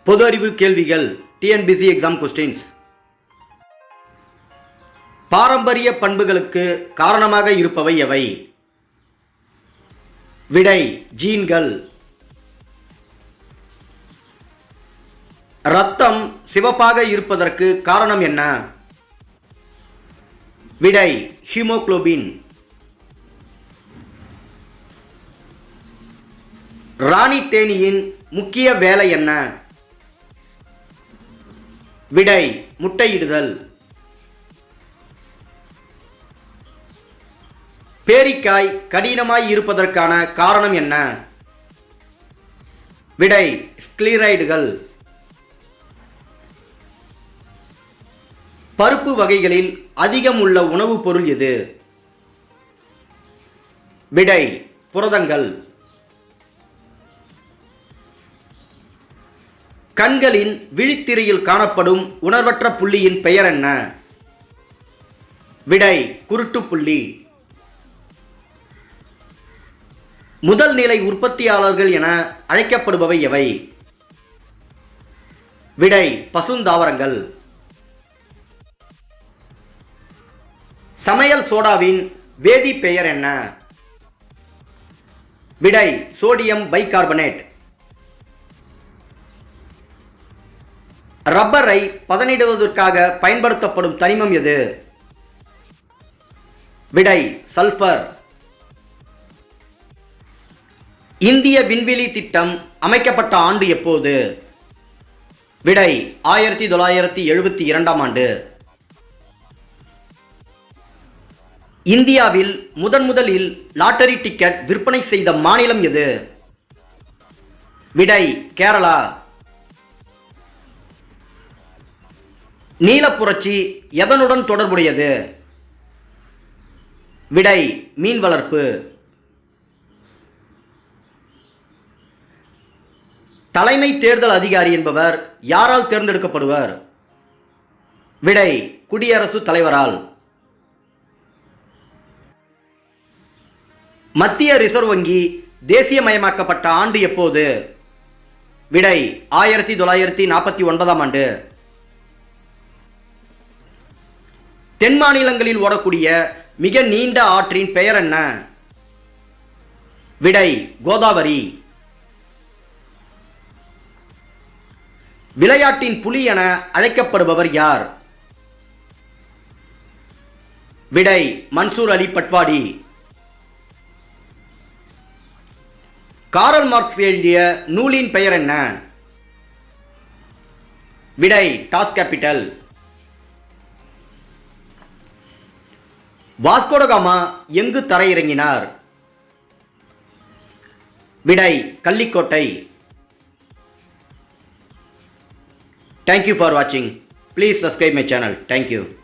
பொது அறிவு கேள்விகள் டிஎன்பிசி எக்ஸாம் கொஸ்டின்ஸ். பாரம்பரிய பண்புகளுக்கு காரணமாக இருப்பவை எவை? விடை ஜீன்கள். இரத்தம் சிவப்பாக இருப்பதற்கு காரணம் என்ன? விடை ஹீமோகுளோபின். ராணி தேனீயின் முக்கிய வேலை என்ன? விடை முட்டையிடுதல். பேரிக்காய் கடினமாய் இருப்பதற்கான காரணம் என்ன? விடை ஸ்க்லீரைடுகள். பருப்பு வகைகளில் அதிகம் உள்ள உணவுப் பொருள் எது? விடை புரதங்கள். கண்களின் விழித்திரையில் காணப்படும் உணர்வற்ற புள்ளியின் பெயர் என்ன? விடை குருட்டு புள்ளி. முதல் நிலை உற்பத்தியாளர்கள் என அழைக்கப்படுபவை எவை? விடை பசுந்தாவரங்கள். சமையல் சோடாவின் வேதி பெயர் என்ன? விடை சோடியம் பைகார்பனேட். ரப்பரை பதனிடுவதற்காக பயன்படுத்தப்படும் தனிமம் எது? விடை சல்பர். இந்திய விண்வெளி திட்டம் அமைக்கப்பட்ட ஆண்டு எப்போது? விடை 1972ஆம் ஆண்டு. இந்தியாவில் முதலில் லாட்டரி டிக்கெட் விற்பனை செய்த மாநிலம் எது? விடை கேரளா. நீலப்புரட்சி எதனுடன் தொடர்புடையது? விடை மீன் வளர்ப்பு. தலைமை தேர்தல் அதிகாரி என்பவர் யாரால் தேர்ந்தெடுக்கப்படுவர்? விடை குடியரசுத் தலைவரால். மத்திய ரிசர்வ் வங்கி தேசியமயமாக்கப்பட்ட ஆண்டு எப்போது? விடை 1949ஆம் ஆண்டு. தென் மாநிலங்களில் ஓடக்கூடிய மிக நீண்ட ஆற்றின் பெயர் என்ன? விடை கோதாவரி. விளையாட்டின் புலி என அழைக்கப்படுபவர் யார்? விடை மன்சூர் அலி பட்வாடி. காரல் மார்க்ஸ் எழுதிய நூலின் பெயர் என்ன? விடை டாஸ் கேபிட்டல். வாஸ்கோ ட காமா எங்கு தரையிறங்கினார்? விடை Kallikottai. Thank you for watching. Please subscribe my channel. Thank you.